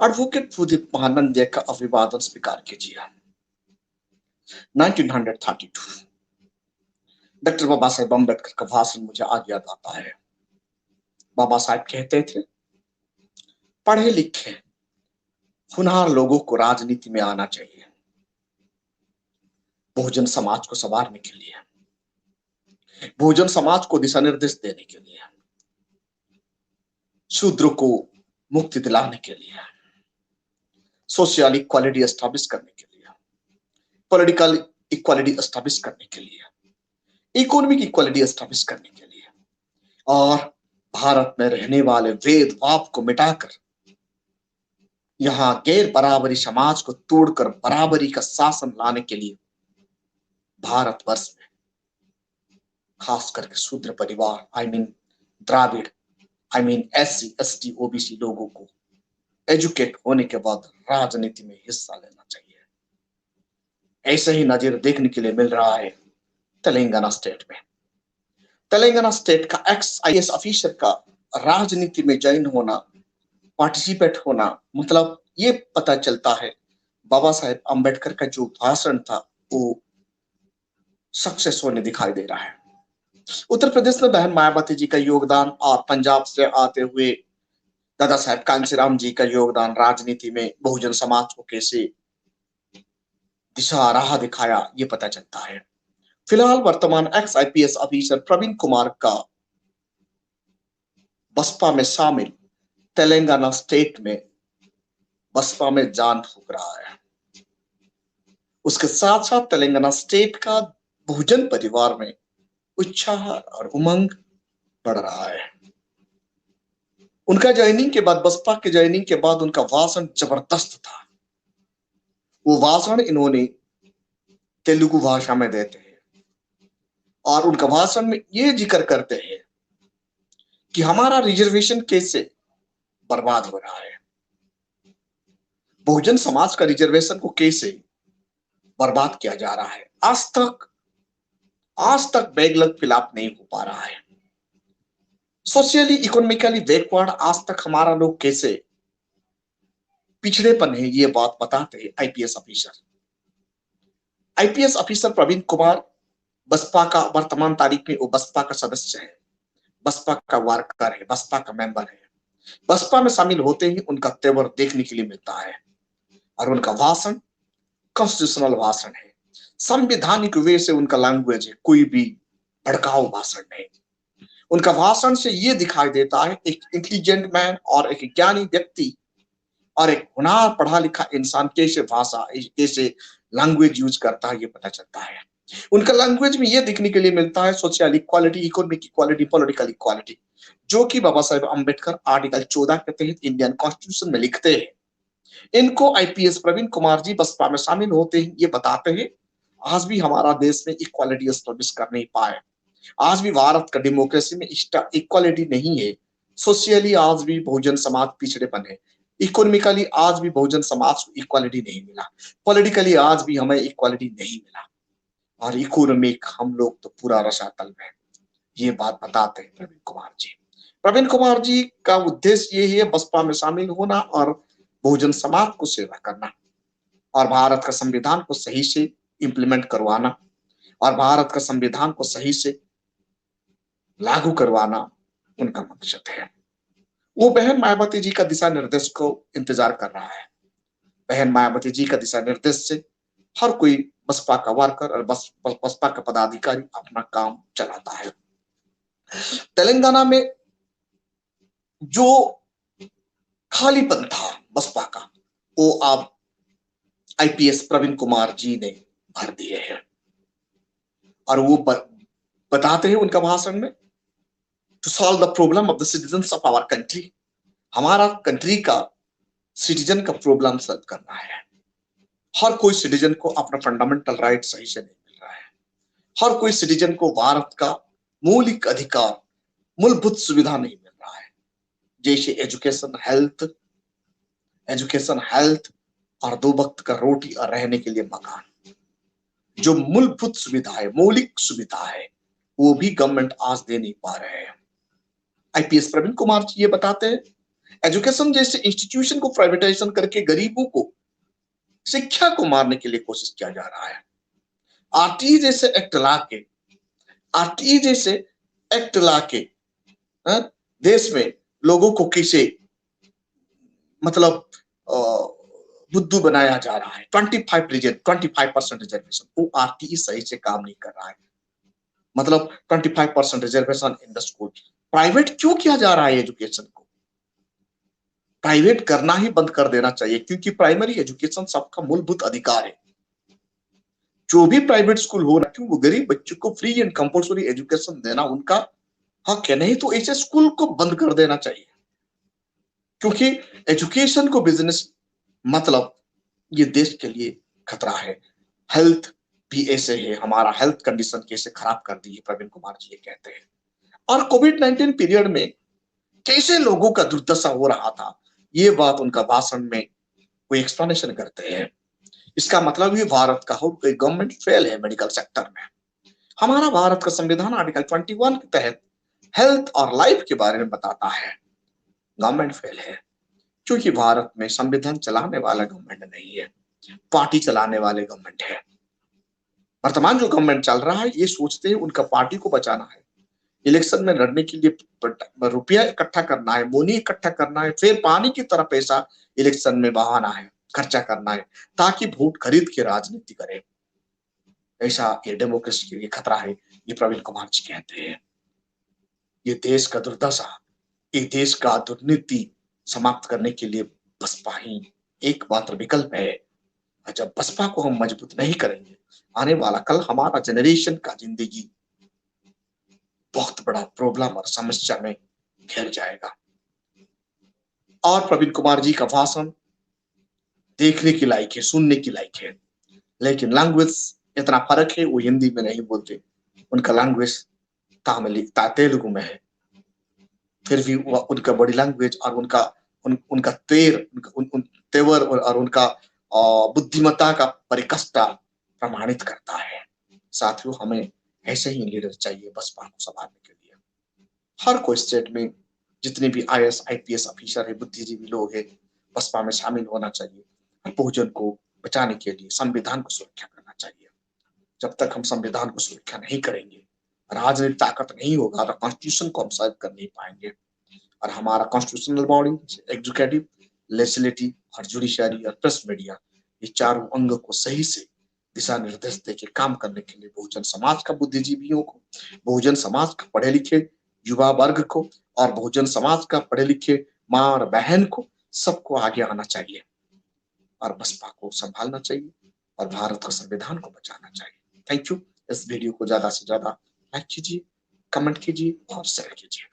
Advocate Sudeep महानंदे का अभिवादन स्वीकार कीजिए। 1932 डॉक्टर बाबा साहेब अम्बेडकर का भाषण मुझे आज याद आता है। बाबा साहेब कहते थे, पढ़े लिखे होनहार लोगों को राजनीति में आना चाहिए, बहुजन समाज को संवारने के लिए, बहुजन समाज को दिशा निर्देश देने के लिए, शूद्र को मुक्ति दिलाने के लिए, सोशल इक्वालिटी एस्टैब्लिश करने के लिए, पॉलिटिकल इक्वालिटी एस्टैब्लिश करने के लिए, इकोनॉमिक इक्वालिटी एस्टैब्लिश करने के लिए और भारत में रहने वाले भेदभाव को मिटाकर यहां गैर बराबरी समाज को तोड़कर बराबरी का शासन लाने के लिए भारतवर्ष में खास करके शूद्र परिवार द्राविड़ SC ST OBC लोगों को एजुकेट होने के बाद राजनीति में हिस्सा लेना चाहिए। ऐसे ही नजीर देखने के लिए मिल रहा है तेलंगाना स्टेट में। तेलंगाना स्टेट का एक्स IAS ऑफिसर का राजनीति में ज्वाइन होना, पार्टिसिपेट होना, मतलब ये पता चलता है बाबा साहेब अम्बेडकर का जो भाषण था वो सक्सेस होने दिखाई दे रहा है। उत्तर प्रदेश में बहन मायावती जी का योगदान और पंजाब से आते हुए दादा साहेब कांशीराम जी का योगदान राजनीति में बहुजन समाज को कैसे दिशा राह दिखाया ये पता चलता है। फिलहाल वर्तमान ex IPS officer Praveen Kumar का बसपा में शामिल तेलंगाना स्टेट में बसपा में जान फूंक रहा है। उसके साथ साथ तेलंगाना स्टेट का बहुजन परिवार में उत्साह और उमंग बढ़ रहा है। उनका ज्वाइनिंग के बाद, बसपा के ज्वाइनिंग के बाद उनका भाषण जबरदस्त था। वो भाषण इन्होंने तेलुगु भाषा में देते हैं और उनका भाषण में ये जिक्र करते हैं कि हमारा रिजर्वेशन कैसे बर्बाद हो रहा है, बहुजन समाज का रिजर्वेशन को कैसे बर्बाद किया जा रहा है। आज तक बैकलॉग फिलअप नहीं हो पा रहा है। सोशली इकोनॉमिकली बैकवर्ड आज तक हमारा लोग कैसे पिछड़ेपन है, ये बात बताते हैं IPS ऑफिसर प्रवीण कुमार बसपा का वर्तमान तारीख में वो बसपा का सदस्य है, बसपा का वर्कर है, बसपा का मेंबर है। बसपा में शामिल होते ही उनका तेवर देखने के लिए मिलता है और उनका भाषण कॉन्स्टिट्यूशनल भाषण है, संवैधानिक वे से उनका लैंग्वेज है, कोई भी भड़काऊ भाषण नहीं। उनका भाषण से ये दिखाई देता है एक इंटेलिजेंट मैन और एक ज्ञानी व्यक्ति और एक होनहार पढ़ा लिखा इंसान कैसे भाषा, कैसे लैंग्वेज यूज करता है, ये पता चलता है। उनका लैंग्वेज में ये दिखने के लिए मिलता है social equality, economic equality, political equality, जो कि बाबा साहेब अम्बेडकर आर्टिकल 14 के तहत इंडियन कॉन्स्टिट्यूशन में लिखते हैं। इनको IPS प्रवीण कुमार जी बसपा में शामिल होते हैं, ये बताते हैं आज भी हमारा देश में इक्वालिटी एस्टेब्लिश कर नहीं पाए, आज भी भारत का डेमोक्रेसी में इक्वालिटी नहीं है, सोशली आज भी बहुजन समाज पिछड़ेपन है, इकोनॉमिकली आज भी बहुजन समाज को इक्वालिटी नहीं मिला, पॉलिटिकली आज भी हमें इक्वालिटी नहीं मिला और इकोनॉमिक हम लोग तो पूरा रसातल में। ये बात बताते हैं प्रवीण कुमार जी। प्रवीण कुमार जी का उद्देश्य ये है बसपा में शामिल होना और बहुजन समाज को सेवा करना और भारत का संविधान को सही से इंप्लीमेंट करवाना और भारत का संविधान को सही से लागू करवाना उनका मकसद है। वो बहन मायावती जी का दिशा निर्देश को इंतजार कर रहा है। बहन मायावती जी का दिशा निर्देश से हर कोई बसपा का वर्कर और बसपा का पदाधिकारी अपना काम चलाता है। तेलंगाना में जो खालीपन था बसपा का, वो अब IPS प्रवीण कुमार जी ने भर दिए हैं और वो बताते हैं उनका भाषण में, to solve the problem of the citizens of our country, हमारा कंट्री का सिटीजन का प्रॉब्लम सॉल्व करना है। हर कोई सिटीजन को अपना फंडामेंटल राइट सही से नहीं मिल रहा है, हर कोई सिटीजन को भारत का मौलिक अधिकार, मूलभूत सुविधा नहीं मिल रहा है, जैसे एजुकेशन, हेल्थ और 2 वक्त का रोटी और रहने के लिए मकान, जो मूलभूत सुविधा है, मौलिक सुविधा है, वो भी गवर्नमेंट आज दे नहीं पा रहे हैं। IPS प्रवीण कुमार जी ये बताते हैं एजुकेशन जैसे इंस्टीट्यूशन को प्राइवेटाइजेशन करके गरीबों को, शिक्षा को मारने के लिए कोशिश किया जा रहा है। आरटीई जैसे एक्ट ला के, आरटीई जैसे एक्ट ला के देश में लोगों को कैसे मतलब बुद्धू बनाया जा रहा है। 25% रिजर्वेशन, वो आरटीई सही से काम नहीं कर रहा है। मतलब 25% reservation in the school. Private क्यों किया जा रहा है एजुकेशन को? प्राइवेट करना ही बंद कर देना चाहिए, क्योंकि प्राइमरी एजुकेशन सबका मूलभूत अधिकार है। जो भी प्राइवेट स्कूल हो रहा है, वो गरीब बच्चों को फ्री एंड कंपल्सरी एजुकेशन देना उनका हक है। नहीं तो ऐसे स्कूल को बंद कर देना चाहिए, क्योंकि एजुकेशन को बिजनेस मतलब ये देश के लिए खतरा है। हेल्थ भी ऐसे है, हमारा हेल्थ कंडीशन कैसे खराब कर दी है, प्रवीण कुमार जी ये कहते हैं। और कोविड-19 पीरियड में कैसे लोगों का दुर्दशा हो रहा था, ये बात उनका भाषण में वो एक्सप्लेनेशन करते हैं। इसका मतलब ये भारत का गवर्नमेंट फेल है मेडिकल सेक्टर में। हमारा भारत का संविधान आर्टिकल 21 के तहत हेल्थ और लाइफ के बारे में बताता है। गवर्नमेंट फेल है, क्योंकि भारत में संविधान चलाने वाला गवर्नमेंट नहीं है, पार्टी चलाने वाले गवर्नमेंट है। वर्तमान जो गवर्नमेंट चल रहा है, ये सोचते हैं उनका पार्टी को बचाना है, इलेक्शन में लड़ने के लिए रुपया इकट्ठा करना है, मोनी इकट्ठा करना है, फिर पानी की तरह पैसा इलेक्शन में बहाना है, खर्चा करना है, ताकि वोट खरीद के राजनीति करे। ऐसा ये डेमोक्रेसी के लिए खतरा है, ये प्रवीण कुमार जी कहते हैं। ये देश का दुर्दशा, ये देश का दुर्नीति समाप्त करने के लिए बसपा ही एकमात्र विकल्प है। और जब बसपा को हम मजबूत नहीं करेंगे, आने वाला कल हमारा जनरेशन का जिंदगी बहुत बड़ा प्रॉब्लम और समस्या में घिर जाएगा। और प्रवीण कुमार जी का भाषण देखने की लायक है, सुनने की लायक है, लेकिन लैंग्वेज इतना फर्क है, वो हिंदी में नहीं बोलते, उनका लैंग्वेज तमिल तेलुगु में है। फिर भी उनका बॉडी लैंग्वेज और उनका तेवर और उनका बुद्धिमत्ता का परिकष्टा प्रमाणित करता है। साथियों, हमें ऐसे ही लीडर चाहिए बसपा को संभालने के लिए। हर कोई स्टेट में जितने भी आईएएस आईपीएस ऑफिसर है, बुद्धिजीवी लोग हैं, बसपा में शामिल होना चाहिए और बहुजन को बचाने के लिए संविधान को सुरक्षा करना चाहिए। जब तक हम संविधान को सुरक्षा नहीं करेंगे, राजनीतिक ताकत नहीं होगा, तो कॉन्स्टिट्यूशन को हम सर्व कर नहीं पाएंगे। और हमारा कॉन्स्टिट्यूशनल बॉडी, एग्जीक्यूटिव, लेजिस्लेटिव और जुडिशरी और प्रेस मीडिया, ये चारों अंग को सही से दिशा निर्देश देके काम करने के लिए बहुजन समाज का बुद्धिजीवियों को, बहुजन समाज का पढ़े लिखे युवा वर्ग को और बहुजन समाज का पढ़े लिखे माँ और बहन को, सबको आगे आना चाहिए और बसपा को संभालना चाहिए और भारत का संविधान को बचाना चाहिए। Thank you. इस वीडियो को ज्यादा से ज्यादा लाइक कीजिए, कमेंट कीजिए और शेयर कीजिए।